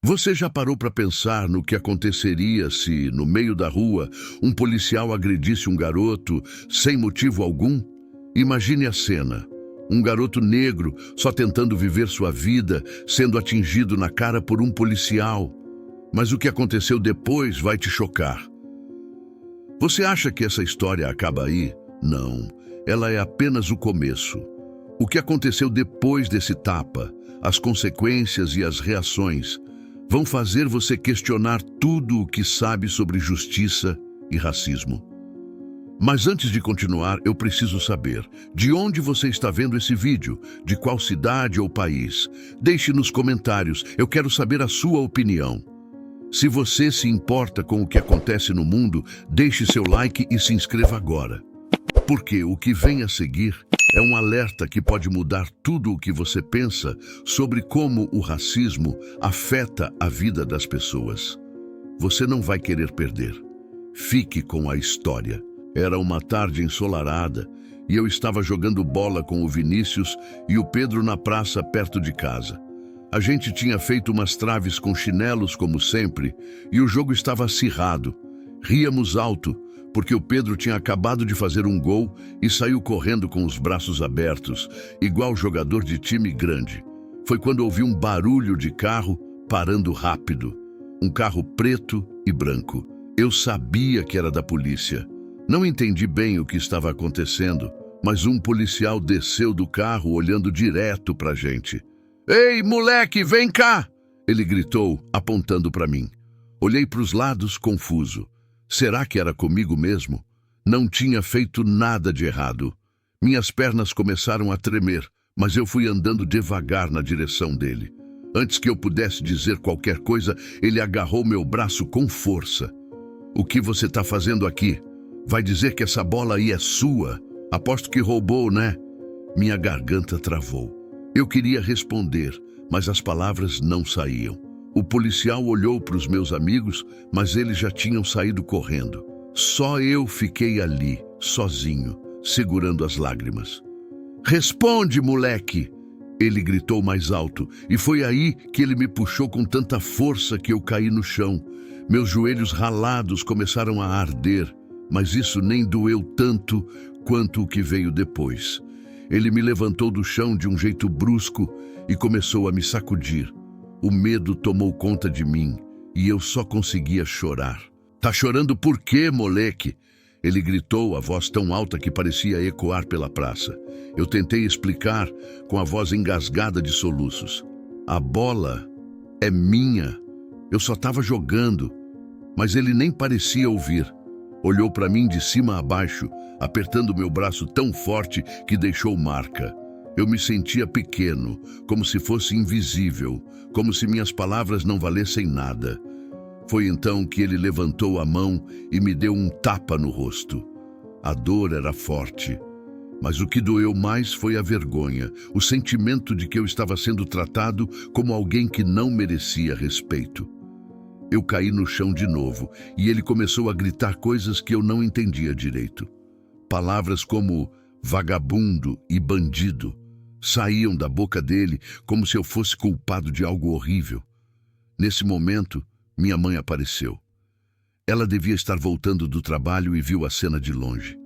Você já parou para pensar no que aconteceria se, no meio da rua, um policial agredisse um garoto sem motivo algum? Imagine a cena. Um garoto negro, só tentando viver sua vida, sendo atingido na cara por um policial. Mas o que aconteceu depois vai te chocar. Você acha que essa história acaba aí? Não, ela é apenas o começo. O que aconteceu depois desse tapa, as consequências e as reações, vão fazer você questionar tudo o que sabe sobre justiça e racismo. Mas antes de continuar, eu preciso saber, de onde você está vendo esse vídeo? De qual cidade ou país? Deixe nos comentários, eu quero saber a sua opinião. Se você se importa com o que acontece no mundo, deixe seu like e se inscreva agora. Porque o que vem a seguir é um alerta que pode mudar tudo o que você pensa sobre como o racismo afeta a vida das pessoas. Você não vai querer perder. Fique com a história. Era uma tarde ensolarada e eu estava jogando bola com o Vinícius e o Pedro na praça perto de casa. A gente tinha feito umas traves com chinelos como sempre e o jogo estava acirrado. Ríamos alto porque o Pedro tinha acabado de fazer um gol e saiu correndo com os braços abertos, igual jogador de time grande. Foi quando ouvi um barulho de carro parando rápido. Um carro preto e branco. Eu sabia que era da polícia. Não entendi bem o que estava acontecendo, mas um policial desceu do carro olhando direto pra gente. "Ei, moleque, vem cá!" Ele gritou, apontando para mim. Olhei para os lados, confuso. Será que era comigo mesmo? Não tinha feito nada de errado. Minhas pernas começaram a tremer, mas eu fui andando devagar na direção dele. Antes que eu pudesse dizer qualquer coisa, ele agarrou meu braço com força. "O que você está fazendo aqui? Vai dizer que essa bola aí é sua? Aposto que roubou, né?" Minha garganta travou. Eu queria responder, mas as palavras não saíam. O policial olhou para os meus amigos, mas eles já tinham saído correndo. Só eu fiquei ali, sozinho, segurando as lágrimas. "Responde, moleque!" Ele gritou mais alto, e foi aí que ele me puxou com tanta força que eu caí no chão. Meus joelhos ralados começaram a arder, mas isso nem doeu tanto quanto o que veio depois. Ele me levantou do chão de um jeito brusco e começou a me sacudir. O medo tomou conta de mim e eu só conseguia chorar. "Tá chorando por quê, moleque?" Ele gritou, a voz tão alta que parecia ecoar pela praça. Eu tentei explicar com a voz engasgada de soluços. "A bola é minha. Eu só estava jogando." Mas ele nem parecia ouvir. Olhou para mim de cima a baixo, apertando meu braço tão forte que deixou marca. Eu me sentia pequeno, como se fosse invisível, como se minhas palavras não valessem nada. Foi então que ele levantou a mão e me deu um tapa no rosto. A dor era forte, mas o que doeu mais foi a vergonha, o sentimento de que eu estava sendo tratado como alguém que não merecia respeito. Eu caí no chão de novo e ele começou a gritar coisas que eu não entendia direito. Palavras como vagabundo e bandido saíam da boca dele como se eu fosse culpado de algo horrível. Nesse momento, minha mãe apareceu. Ela devia estar voltando do trabalho e viu a cena de longe.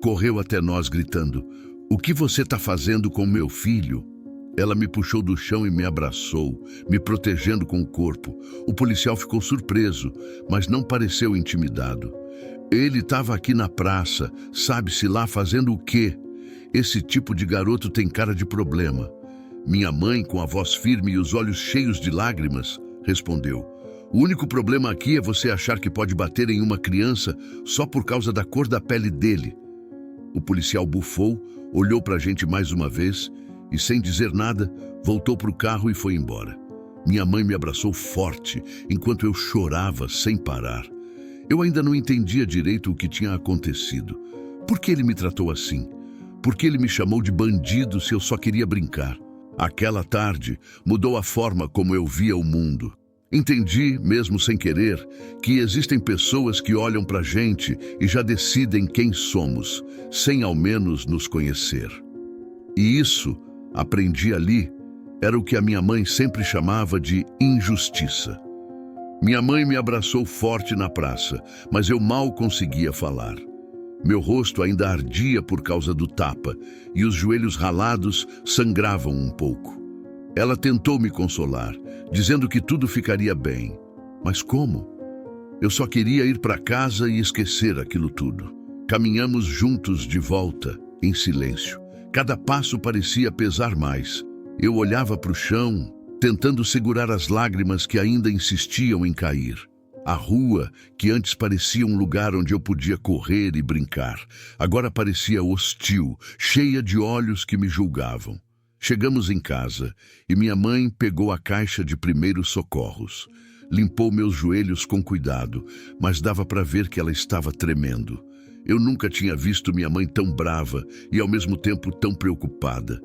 Correu até nós gritando: "O que você está fazendo com meu filho?" Ela me puxou do chão e me abraçou, me protegendo com o corpo. O policial ficou surpreso, mas não pareceu intimidado. "Ele estava aqui na praça, sabe-se lá fazendo o quê? Esse tipo de garoto tem cara de problema." Minha mãe, com a voz firme e os olhos cheios de lágrimas, respondeu: "O único problema aqui é você achar que pode bater em uma criança só por causa da cor da pele dele." O policial bufou, olhou para a gente mais uma vez e, sem dizer nada, voltou para o carro e foi embora. Minha mãe me abraçou forte, enquanto eu chorava sem parar. Eu ainda não entendia direito o que tinha acontecido. Por que ele me tratou assim? Por que ele me chamou de bandido se eu só queria brincar? Aquela tarde mudou a forma como eu via o mundo. Entendi, mesmo sem querer, que existem pessoas que olham pra gente e já decidem quem somos, sem ao menos nos conhecer. E isso, aprendi ali, Era o que a minha mãe sempre chamava de injustiça. Minha mãe me abraçou forte na praça, mas eu mal conseguia falar. Meu rosto ainda ardia por causa do tapa e os joelhos ralados sangravam um pouco. Ela tentou me consolar, dizendo que tudo ficaria bem. Mas como? Eu só queria ir para casa e esquecer aquilo tudo. Caminhamos juntos de volta, em silêncio. Cada passo parecia pesar mais. Eu olhava para o chão, tentando segurar as lágrimas que ainda insistiam em cair. A rua, que antes parecia um lugar onde eu podia correr e brincar, agora parecia hostil, cheia de olhos que me julgavam. Chegamos em casa e minha mãe pegou a caixa de primeiros socorros. Limpou meus joelhos com cuidado, mas dava para ver que ela estava tremendo. Eu nunca tinha visto minha mãe tão brava e ao mesmo tempo tão preocupada.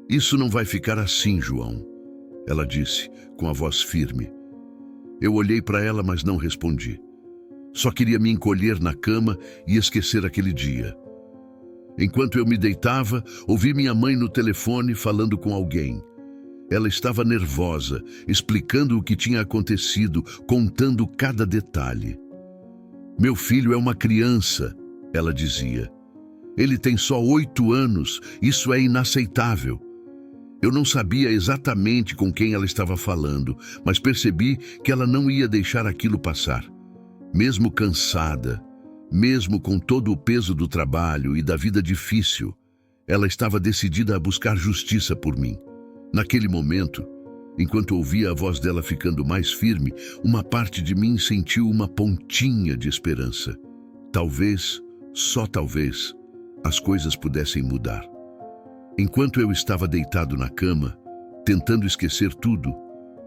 "Isso não vai ficar assim, João", ela disse, com a voz firme. Eu olhei para ela, mas não respondi. Só queria me encolher na cama e esquecer aquele dia. Enquanto eu me deitava, ouvi minha mãe no telefone falando com alguém. Ela estava nervosa, explicando o que tinha acontecido, contando cada detalhe. "Meu filho é uma criança", ela dizia. "Ele tem só 8 anos, isso é inaceitável." Eu não sabia exatamente com quem ela estava falando, mas percebi que ela não ia deixar aquilo passar. Mesmo cansada, mesmo com todo o peso do trabalho e da vida difícil, ela estava decidida a buscar justiça por mim. Naquele momento, enquanto ouvia a voz dela ficando mais firme, uma parte de mim sentiu uma pontinha de esperança. Talvez, só talvez, as coisas pudessem mudar. Enquanto eu estava deitado na cama, tentando esquecer tudo,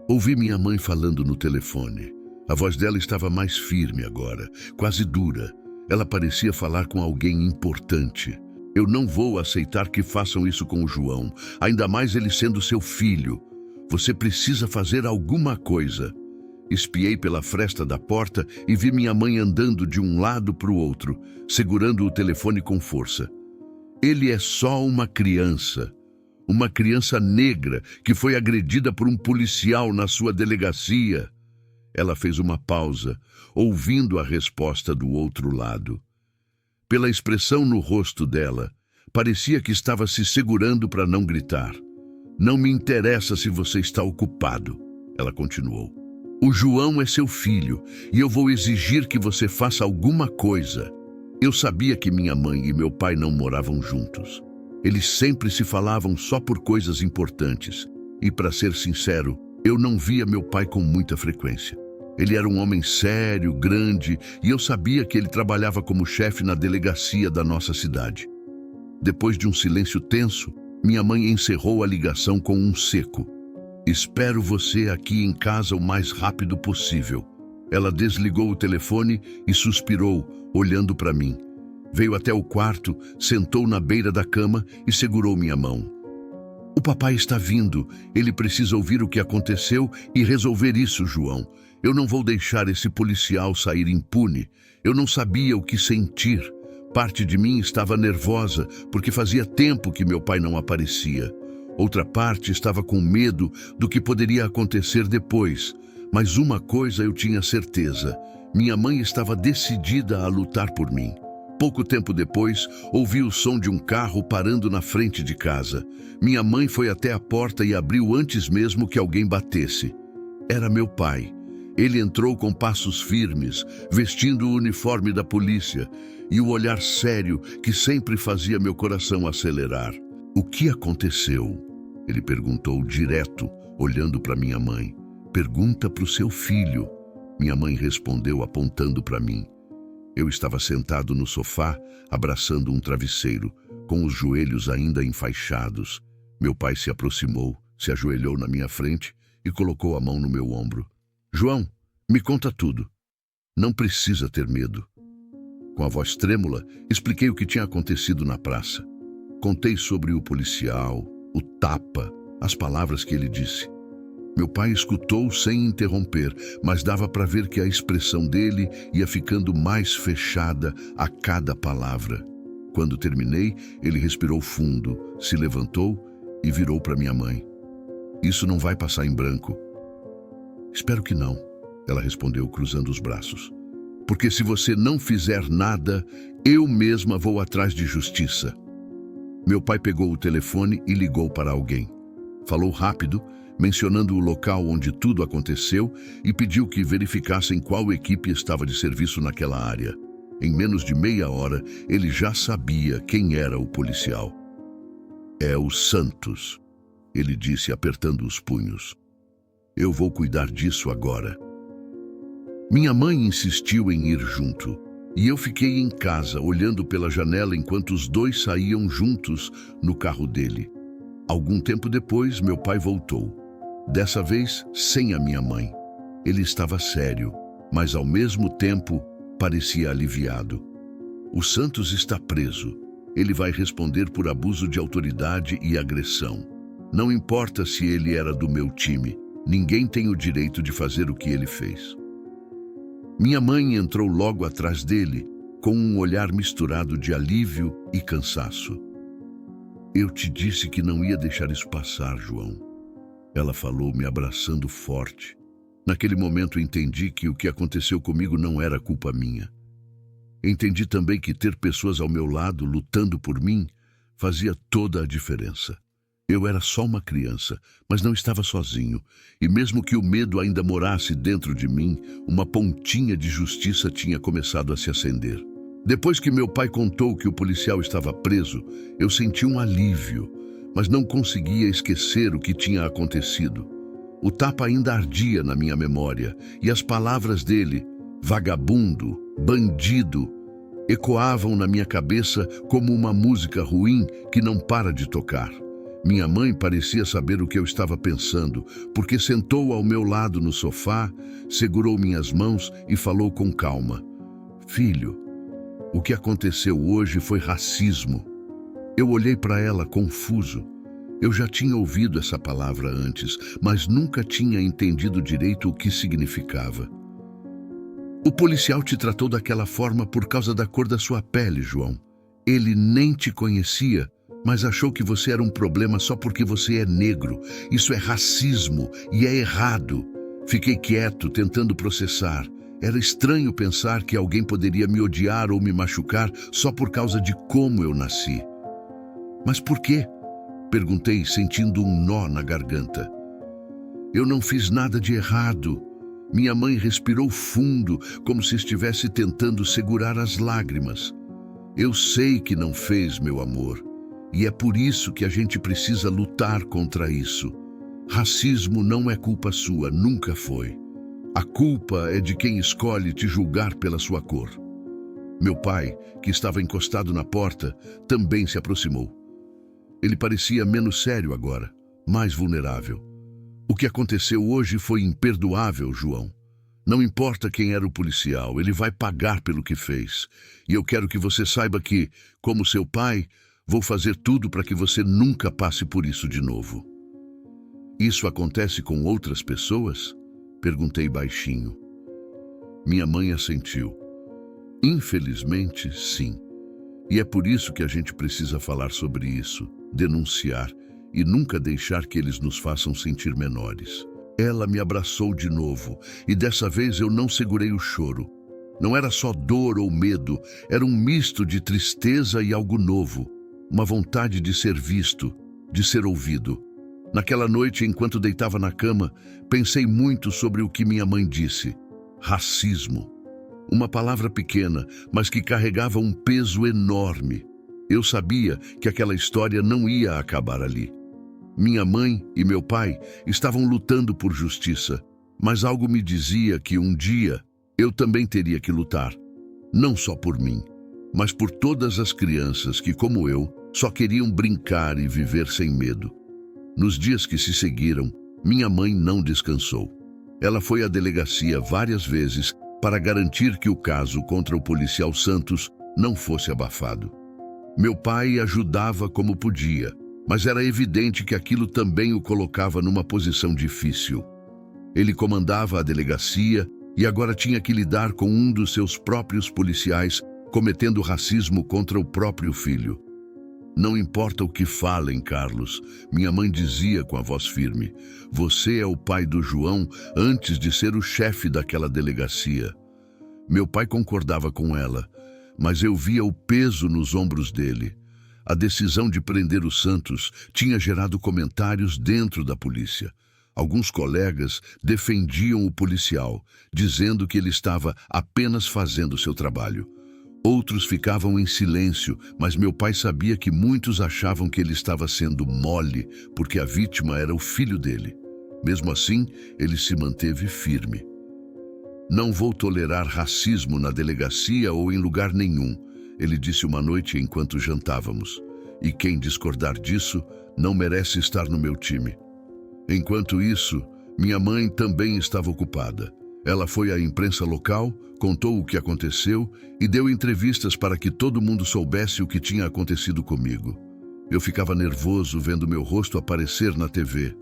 ouvi minha mãe falando no telefone. A voz dela estava mais firme agora, quase dura. Ela parecia falar com alguém importante. "Eu não vou aceitar que façam isso com o João, ainda mais ele sendo seu filho. Você precisa fazer alguma coisa." Espiei pela fresta da porta e vi minha mãe andando de um lado para o outro, segurando o telefone com força. "Ele é só uma criança negra que foi agredida por um policial na sua delegacia." Ela fez uma pausa, ouvindo a resposta do outro lado. Pela expressão no rosto dela, parecia que estava se segurando para não gritar. "Não me interessa se você está ocupado", ela continuou. "O João é seu filho e eu vou exigir que você faça alguma coisa." Eu sabia que minha mãe e meu pai não moravam juntos. Eles sempre se falavam só por coisas importantes. E, para ser sincero, eu não via meu pai com muita frequência. Ele era um homem sério, grande, e eu sabia que ele trabalhava como chefe na delegacia da nossa cidade. Depois de um silêncio tenso, minha mãe encerrou a ligação com um seco. "Espero você aqui em casa o mais rápido possível." Ela desligou o telefone e suspirou, olhando para mim. Veio até o quarto, sentou na beira da cama e segurou minha mão. "O papai está vindo. Ele precisa ouvir o que aconteceu e resolver isso, João. Eu não vou deixar esse policial sair impune. Eu não sabia o que sentir. Parte de mim estava nervosa, porque fazia tempo que meu pai não aparecia. Outra parte estava com medo do que poderia acontecer depois. Mas uma coisa eu tinha certeza: minha mãe estava decidida a lutar por mim. Pouco tempo depois, ouvi o som de um carro parando na frente de casa. Minha mãe foi até a porta e abriu antes mesmo que alguém batesse. Era meu pai. Ele entrou com passos firmes, vestindo o uniforme da polícia, e o olhar sério que sempre fazia meu coração acelerar. "O que aconteceu?" ele perguntou direto, olhando para minha mãe. "Pergunta para o seu filho", minha mãe respondeu apontando para mim. Eu estava sentado no sofá, abraçando um travesseiro, com os joelhos ainda enfaixados. Meu pai se aproximou, se ajoelhou na minha frente e colocou a mão no meu ombro. "João, me conta tudo. Não precisa ter medo." Com a voz trêmula, expliquei o que tinha acontecido na praça. Contei sobre o policial, o tapa, as palavras que ele disse. Meu pai escutou sem interromper, mas dava para ver que a expressão dele ia ficando mais fechada a cada palavra. Quando terminei, ele respirou fundo, se levantou e virou para minha mãe. Isso não vai passar em branco. Espero que não, ela respondeu, cruzando os braços. Porque se você não fizer nada, eu mesma vou atrás de justiça. Meu pai pegou o telefone e ligou para alguém. Falou rápido, mencionando o local onde tudo aconteceu e pediu que verificassem qual equipe estava de serviço naquela área. Em menos de meia hora, ele já sabia quem era o policial. É o Santos, ele disse, apertando os punhos. Eu vou cuidar disso agora. Minha mãe insistiu em ir junto, e eu fiquei em casa, olhando pela janela enquanto os dois saíam juntos no carro dele. Algum tempo depois, meu pai voltou. Dessa vez, sem a minha mãe. Ele estava sério, mas ao mesmo tempo parecia aliviado. O Santos está preso. Ele vai responder por abuso de autoridade e agressão. Não importa se ele era do meu time, ninguém tem o direito de fazer o que ele fez. Minha mãe entrou logo atrás dele, com um olhar misturado de alívio e cansaço. Eu te disse que não ia deixar isso passar, João. Ela falou, me abraçando forte. Naquele momento entendi que o que aconteceu comigo não era culpa minha. Entendi também que ter pessoas ao meu lado lutando por mim fazia toda a diferença. Eu era só uma criança, mas não estava sozinho, e mesmo que o medo ainda morasse dentro de mim, uma pontinha de justiça tinha começado a se acender. Depois que meu pai contou que o policial estava preso, eu senti um alívio, mas não conseguia esquecer o que tinha acontecido. O tapa ainda ardia na minha memória, e as palavras dele, vagabundo, bandido, ecoavam na minha cabeça como uma música ruim que não para de tocar. Minha mãe parecia saber o que eu estava pensando, porque sentou ao meu lado no sofá, segurou minhas mãos e falou com calma. Filho, o que aconteceu hoje foi racismo. Eu olhei para ela confuso. Eu já tinha ouvido essa palavra antes, mas nunca tinha entendido direito o que significava. O policial te tratou daquela forma por causa da cor da sua pele, João. Ele nem te conhecia, mas achou que você era um problema só porque você é negro. Isso é racismo e é errado. Fiquei quieto, tentando processar. Era estranho pensar que alguém poderia me odiar ou me machucar só por causa de como eu nasci. Mas por quê? Perguntei, sentindo um nó na garganta. Eu não fiz nada de errado. Minha mãe respirou fundo, como se estivesse tentando segurar as lágrimas. Eu sei que não fez, meu amor. E é por isso que a gente precisa lutar contra isso. Racismo não é culpa sua, nunca foi. A culpa é de quem escolhe te julgar pela sua cor. Meu pai, que estava encostado na porta, também se aproximou. Ele parecia menos sério agora, mais vulnerável. O que aconteceu hoje foi imperdoável, João. Não importa quem era o policial, ele vai pagar pelo que fez. E eu quero que você saiba que, como seu pai, vou fazer tudo para que você nunca passe por isso de novo. Isso acontece com outras pessoas? Perguntei baixinho. Minha mãe assentiu. Infelizmente, sim. E é por isso que a gente precisa falar sobre isso, denunciar e nunca deixar que eles nos façam sentir menores. Ela me abraçou de novo e dessa vez eu não segurei o choro. Não era só dor ou medo, era um misto de tristeza e algo novo. Uma vontade de ser visto, de ser ouvido. Naquela noite, enquanto deitava na cama, pensei muito sobre o que minha mãe disse. Racismo. Uma palavra pequena, mas que carregava um peso enorme. Eu sabia que aquela história não ia acabar ali. Minha mãe e meu pai estavam lutando por justiça, mas algo me dizia que um dia eu também teria que lutar. Não só por mim, mas por todas as crianças que, como eu, só queriam brincar e viver sem medo. Nos dias que se seguiram, minha mãe não descansou. Ela foi à delegacia várias vezes para garantir que o caso contra o policial Santos não fosse abafado. Meu pai ajudava como podia, mas era evidente que aquilo também o colocava numa posição difícil. Ele comandava a delegacia e agora tinha que lidar com um dos seus próprios policiais cometendo racismo contra o próprio filho. Não importa o que falem, Carlos, minha mãe dizia com a voz firme. Você é o pai do João antes de ser o chefe daquela delegacia. Meu pai concordava com ela, mas eu via o peso nos ombros dele. A decisão de prender os Santos tinha gerado comentários dentro da polícia. Alguns colegas defendiam o policial, dizendo que ele estava apenas fazendo seu trabalho. Outros ficavam em silêncio, mas meu pai sabia que muitos achavam que ele estava sendo mole, porque a vítima era o filho dele. Mesmo assim, ele se manteve firme. Não vou tolerar racismo na delegacia ou em lugar nenhum, ele disse uma noite enquanto jantávamos. E quem discordar disso não merece estar no meu time. Enquanto isso, minha mãe também estava ocupada. Ela foi à imprensa local, contou o que aconteceu e deu entrevistas para que todo mundo soubesse o que tinha acontecido comigo. Eu ficava nervoso vendo meu rosto aparecer na TV,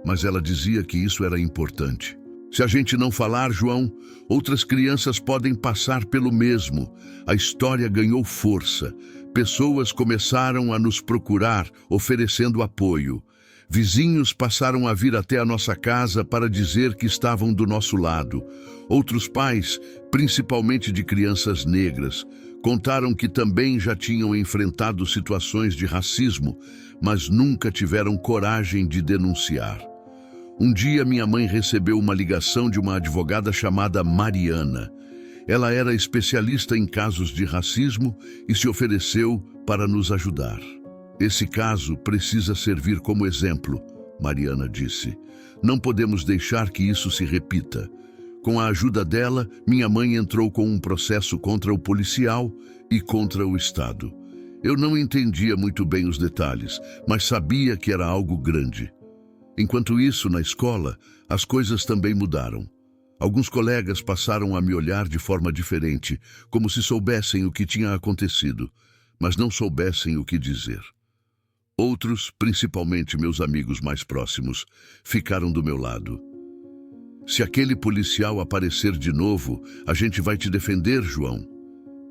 mas ela dizia que isso era importante. Se a gente não falar, João, outras crianças podem passar pelo mesmo. A história ganhou força. Pessoas começaram a nos procurar, oferecendo apoio. Vizinhos passaram a vir até a nossa casa para dizer que estavam do nosso lado. Outros pais, principalmente de crianças negras, contaram que também já tinham enfrentado situações de racismo, mas nunca tiveram coragem de denunciar. Um dia minha mãe recebeu uma ligação de uma advogada chamada Mariana. Ela era especialista em casos de racismo e se ofereceu para nos ajudar. Esse caso precisa servir como exemplo, Mariana disse. Não podemos deixar que isso se repita. Com a ajuda dela, minha mãe entrou com um processo contra o policial e contra o Estado. Eu não entendia muito bem os detalhes, mas sabia que era algo grande. Enquanto isso, na escola, as coisas também mudaram. Alguns colegas passaram a me olhar de forma diferente, como se soubessem o que tinha acontecido, mas não soubessem o que dizer. Outros, principalmente meus amigos mais próximos, ficaram do meu lado. Se aquele policial aparecer de novo, a gente vai te defender, João,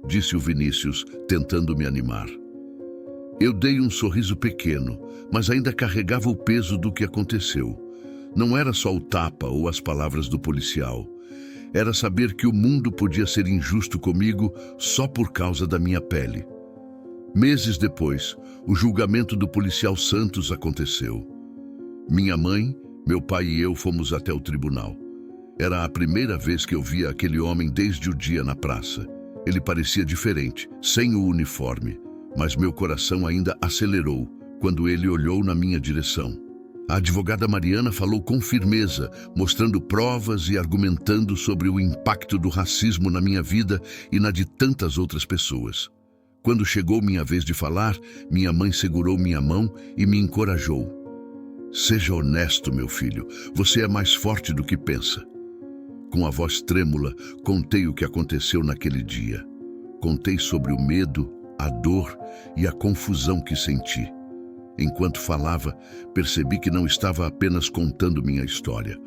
disse o Vinícius, tentando me animar. Eu dei um sorriso pequeno, mas ainda carregava o peso do que aconteceu. Não era só o tapa ou as palavras do policial. Era saber que o mundo podia ser injusto comigo só por causa da minha pele. Meses depois, o julgamento do policial Santos aconteceu. Minha mãe, meu pai e eu fomos até o tribunal. Era a primeira vez que eu via aquele homem desde o dia na praça. Ele parecia diferente, sem o uniforme, mas meu coração ainda acelerou quando ele olhou na minha direção. A advogada Mariana falou com firmeza, mostrando provas e argumentando sobre o impacto do racismo na minha vida e na de tantas outras pessoas. Quando chegou minha vez de falar, minha mãe segurou minha mão e me encorajou. Seja honesto, meu filho, você é mais forte do que pensa. Com a voz trêmula, contei o que aconteceu naquele dia. Contei sobre o medo, a dor e a confusão que senti. Enquanto falava, percebi que não estava apenas contando minha história,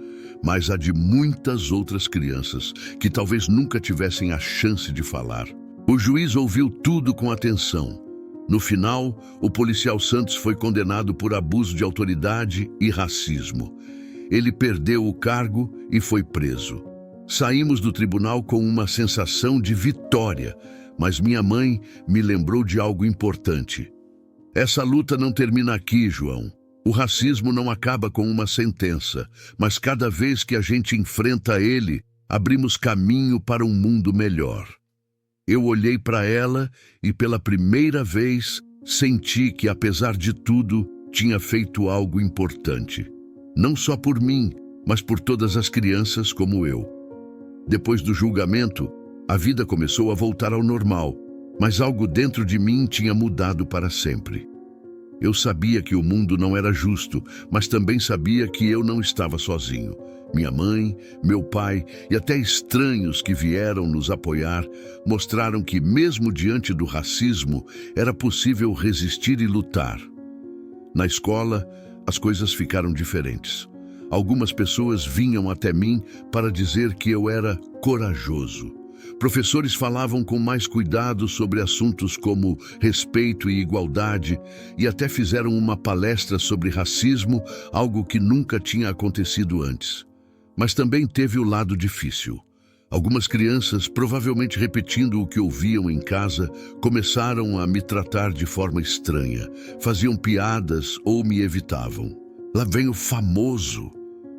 mas a de muitas outras crianças que talvez nunca tivessem a chance de falar. O juiz ouviu tudo com atenção. No final, o policial Santos foi condenado por abuso de autoridade e racismo. Ele perdeu o cargo e foi preso. Saímos do tribunal com uma sensação de vitória, mas minha mãe me lembrou de algo importante. Essa luta não termina aqui, João. O racismo não acaba com uma sentença, mas cada vez que a gente enfrenta ele, abrimos caminho para um mundo melhor. Eu olhei para ela e pela primeira vez senti que, apesar de tudo, tinha feito algo importante. Não só por mim, mas por todas as crianças como eu. Depois do julgamento, a vida começou a voltar ao normal, mas algo dentro de mim tinha mudado para sempre. Eu sabia que o mundo não era justo, mas também sabia que eu não estava sozinho. Minha mãe, meu pai e até estranhos que vieram nos apoiar mostraram que, mesmo diante do racismo, era possível resistir e lutar. Na escola, as coisas ficaram diferentes. Algumas pessoas vinham até mim para dizer que eu era corajoso. Professores falavam com mais cuidado sobre assuntos como respeito e igualdade e até fizeram uma palestra sobre racismo, algo que nunca tinha acontecido antes. Mas também teve o lado difícil. Algumas crianças, provavelmente repetindo o que ouviam em casa, começaram a me tratar de forma estranha, faziam piadas ou me evitavam. Lá vem o famoso,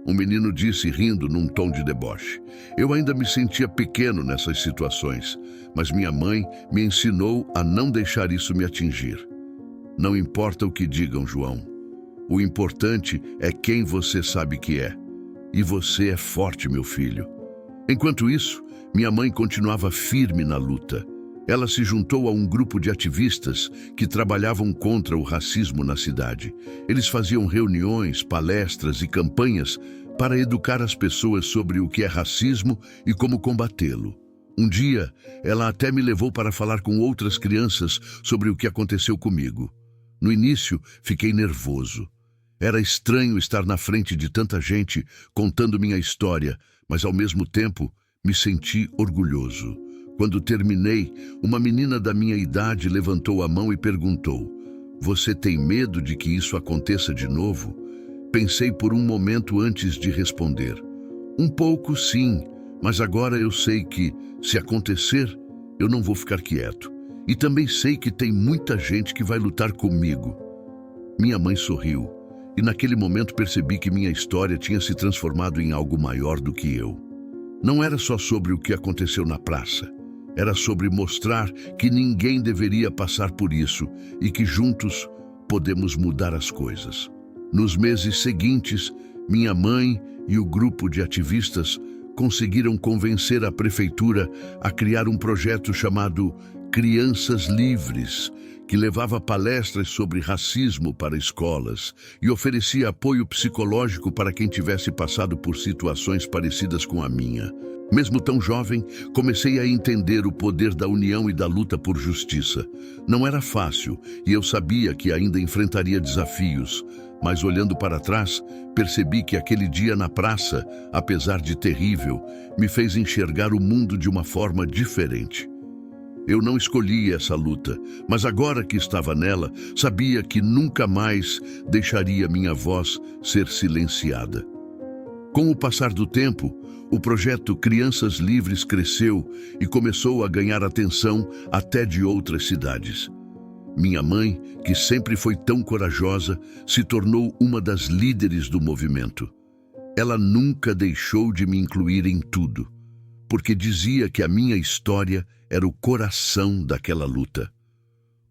um menino disse rindo num tom de deboche. Eu ainda me sentia pequeno nessas situações, mas minha mãe me ensinou a não deixar isso me atingir. Não importa o que digam, João. O importante é quem você sabe que é. E você é forte, meu filho. Enquanto isso, minha mãe continuava firme na luta. Ela se juntou a um grupo de ativistas que trabalhavam contra o racismo na cidade. Eles faziam reuniões, palestras e campanhas para educar as pessoas sobre o que é racismo e como combatê-lo. Um dia, ela até me levou para falar com outras crianças sobre o que aconteceu comigo. No início, fiquei nervoso. Era estranho estar na frente de tanta gente contando minha história, mas ao mesmo tempo me senti orgulhoso. Quando terminei, uma menina da minha idade levantou a mão e perguntou: "Você tem medo de que isso aconteça de novo?" Pensei por um momento antes de responder. Um pouco, sim, mas agora eu sei que, se acontecer, eu não vou ficar quieto. E também sei que tem muita gente que vai lutar comigo. Minha mãe sorriu, e naquele momento percebi que minha história tinha se transformado em algo maior do que eu. Não era só sobre o que aconteceu na praça. Era sobre mostrar que ninguém deveria passar por isso e que juntos podemos mudar as coisas. Nos meses seguintes, minha mãe e o grupo de ativistas conseguiram convencer a prefeitura a criar um projeto chamado Crianças Livres, que levava palestras sobre racismo para escolas e oferecia apoio psicológico para quem tivesse passado por situações parecidas com a minha. Mesmo tão jovem, comecei a entender o poder da união e da luta por justiça. Não era fácil e eu sabia que ainda enfrentaria desafios, mas olhando para trás, percebi que aquele dia na praça, apesar de terrível, me fez enxergar o mundo de uma forma diferente. Eu não escolhi essa luta, mas agora que estava nela, sabia que nunca mais deixaria minha voz ser silenciada. Com o passar do tempo, o projeto Crianças Livres cresceu e começou a ganhar atenção até de outras cidades. Minha mãe, que sempre foi tão corajosa, se tornou uma das líderes do movimento. Ela nunca deixou de me incluir em tudo, porque dizia que a minha história era o coração daquela luta.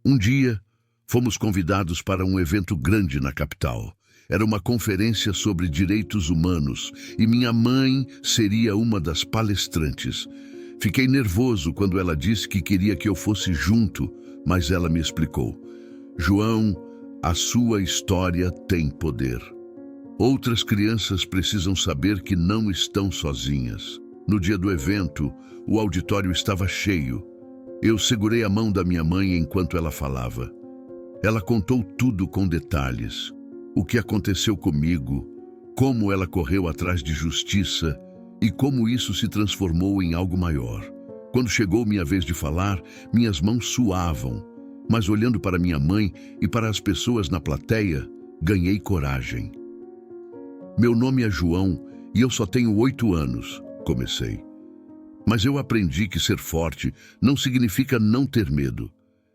Um dia, fomos convidados para um evento grande na capital. Era uma conferência sobre direitos humanos e minha mãe seria uma das palestrantes. Fiquei nervoso quando ela disse que queria que eu fosse junto, mas ela me explicou: "João, a sua história tem poder. Outras crianças precisam saber que não estão sozinhas." No dia do evento, o auditório estava cheio. Eu segurei a mão da minha mãe enquanto ela falava. Ela contou tudo com detalhes. O que aconteceu comigo, como ela correu atrás de justiça e como isso se transformou em algo maior. Quando chegou minha vez de falar, minhas mãos suavam, mas olhando para minha mãe e para as pessoas na plateia, ganhei coragem. "Meu nome é João e eu só tenho 8 anos, comecei. Mas eu aprendi que ser forte não significa não ter medo.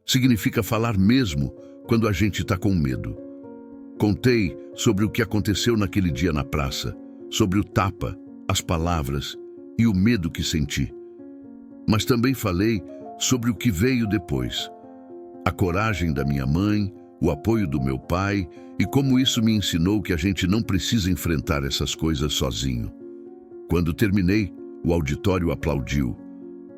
Significa falar mesmo quando a gente está com medo. Contei sobre o que aconteceu naquele dia na praça, sobre o tapa, as palavras e o medo que senti. Mas também falei sobre o que veio depois. A coragem da minha mãe, o apoio do meu pai e como isso me ensinou que a gente não precisa enfrentar essas coisas sozinho. Quando terminei, o auditório aplaudiu.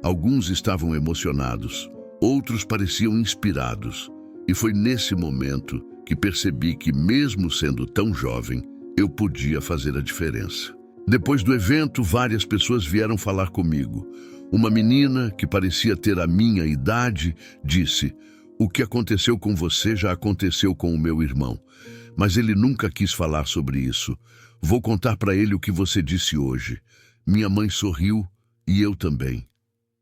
Alguns estavam emocionados, outros pareciam inspirados. E foi nesse momento que percebi que, mesmo sendo tão jovem, eu podia fazer a diferença. Depois do evento, várias pessoas vieram falar comigo. Uma menina, que parecia ter a minha idade, disse: "O que aconteceu com você já aconteceu com o meu irmão, mas ele nunca quis falar sobre isso. Vou contar para ele o que você disse hoje." Minha mãe sorriu e eu também.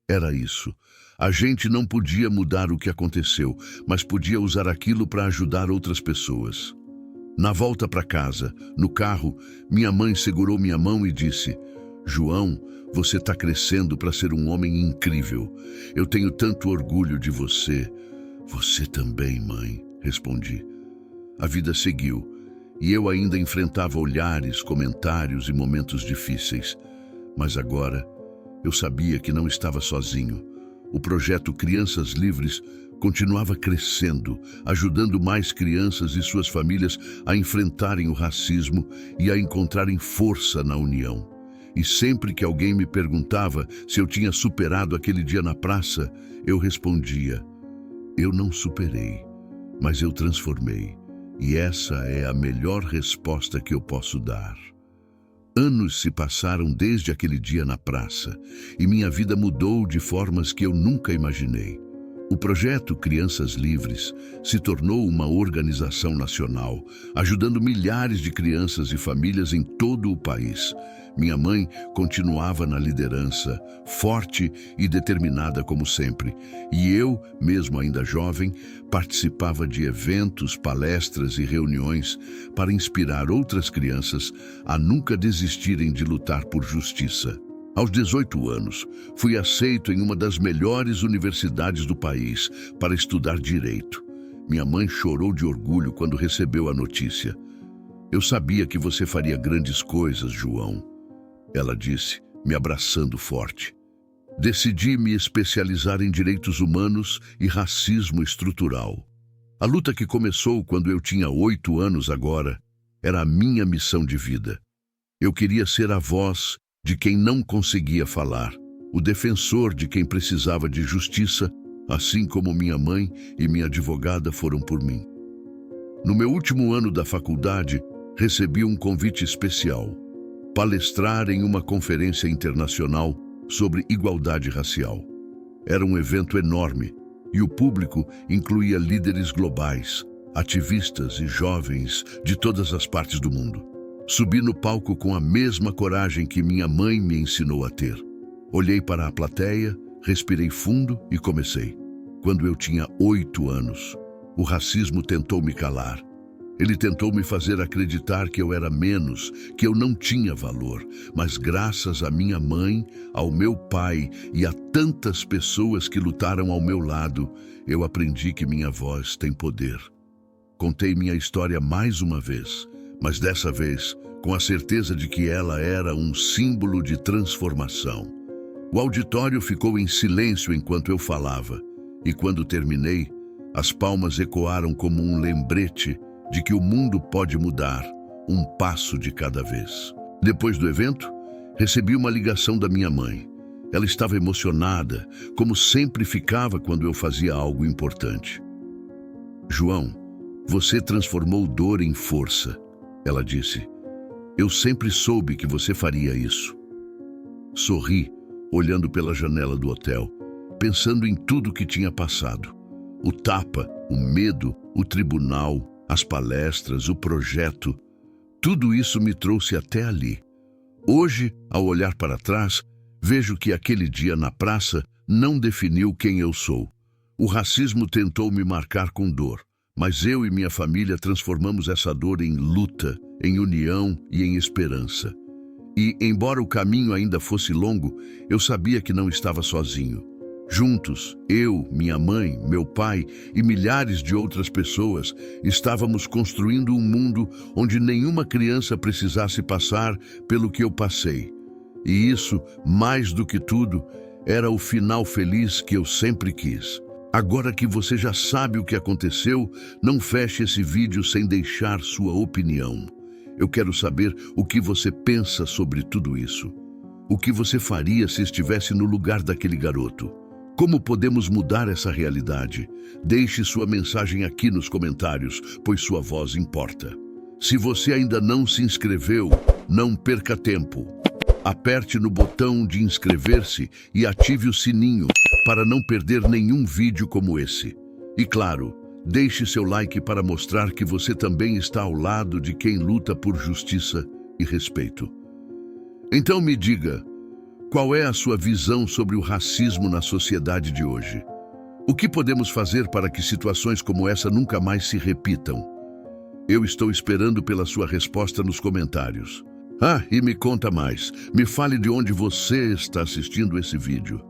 Era isso. A gente não podia mudar o que aconteceu, mas podia usar aquilo para ajudar outras pessoas. Na volta para casa, no carro, minha mãe segurou minha mão e disse: João, você está crescendo para ser um homem incrível. Eu tenho tanto orgulho de você. Você também, mãe, respondi. A vida seguiu, e eu ainda enfrentava olhares, comentários e momentos difíceis. Mas agora, eu sabia que não estava sozinho. O projeto Crianças Livres continuava crescendo, ajudando mais crianças e suas famílias a enfrentarem o racismo e a encontrarem força na união. E sempre que alguém me perguntava se eu tinha superado aquele dia na praça, eu respondia: eu não superei, mas eu transformei. E essa é a melhor resposta que eu posso dar. Anos se passaram desde aquele dia na praça, e minha vida mudou de formas que eu nunca imaginei. O projeto Crianças Livres se tornou uma organização nacional, ajudando milhares de crianças e famílias em todo o país. Minha mãe continuava na liderança, forte e determinada como sempre, e eu, mesmo ainda jovem, participava de eventos, palestras e reuniões para inspirar outras crianças a nunca desistirem de lutar por justiça. Aos 18 anos, fui aceito em uma das melhores universidades do país para estudar direito. Minha mãe chorou de orgulho quando recebeu a notícia. Eu sabia que você faria grandes coisas, João, ela disse, me abraçando forte. Decidi me especializar em direitos humanos e racismo estrutural. A luta que começou quando eu tinha 8 anos agora era a minha missão de vida. Eu queria ser a voz de quem não conseguia falar, o defensor de quem precisava de justiça, assim como minha mãe e minha advogada foram por mim. No meu último ano da faculdade, recebi um convite especial: palestrar em uma conferência internacional sobre igualdade racial. Era um evento enorme e o público incluía líderes globais, ativistas e jovens de todas as partes do mundo. Subi no palco com a mesma coragem que minha mãe me ensinou a ter. Olhei para a plateia, respirei fundo e comecei. Quando eu tinha 8 anos, o racismo tentou me calar. Ele tentou me fazer acreditar que eu era menos, que eu não tinha valor. Mas graças à minha mãe, ao meu pai e a tantas pessoas que lutaram ao meu lado, eu aprendi que minha voz tem poder. Contei minha história mais uma vez, mas dessa vez com a certeza de que ela era um símbolo de transformação. O auditório ficou em silêncio enquanto eu falava, e quando terminei, as palmas ecoaram como um lembrete de que o mundo pode mudar, um passo de cada vez. Depois do evento, recebi uma ligação da minha mãe. Ela estava emocionada, como sempre ficava quando eu fazia algo importante. João, você transformou dor em força, ela disse. Eu sempre soube que você faria isso. Sorri, olhando pela janela do hotel, pensando em tudo que tinha passado. O tapa, o medo, o tribunal, as palestras, o projeto. Tudo isso me trouxe até ali. Hoje, ao olhar para trás, vejo que aquele dia na praça não definiu quem eu sou. O racismo tentou me marcar com dor, mas eu e minha família transformamos essa dor em luta, em união e em esperança. E, embora o caminho ainda fosse longo, eu sabia que não estava sozinho. Juntos, eu, minha mãe, meu pai e milhares de outras pessoas estávamos construindo um mundo onde nenhuma criança precisasse passar pelo que eu passei. E isso, mais do que tudo, era o final feliz que eu sempre quis. Agora que você já sabe o que aconteceu, não feche esse vídeo sem deixar sua opinião. Eu quero saber o que você pensa sobre tudo isso. O que você faria se estivesse no lugar daquele garoto? Como podemos mudar essa realidade? Deixe sua mensagem aqui nos comentários, pois sua voz importa. Se você ainda não se inscreveu, não perca tempo. Aperte no botão de inscrever-se e ative o sininho para não perder nenhum vídeo como esse. E claro, deixe seu like para mostrar que você também está ao lado de quem luta por justiça e respeito. Então me diga, Qual é a sua visão sobre o racismo na sociedade de hoje? O que podemos fazer para que situações como essa nunca mais se repitam? Eu estou esperando pela sua resposta nos comentários. E me conta mais. Me fale de onde você está assistindo esse vídeo.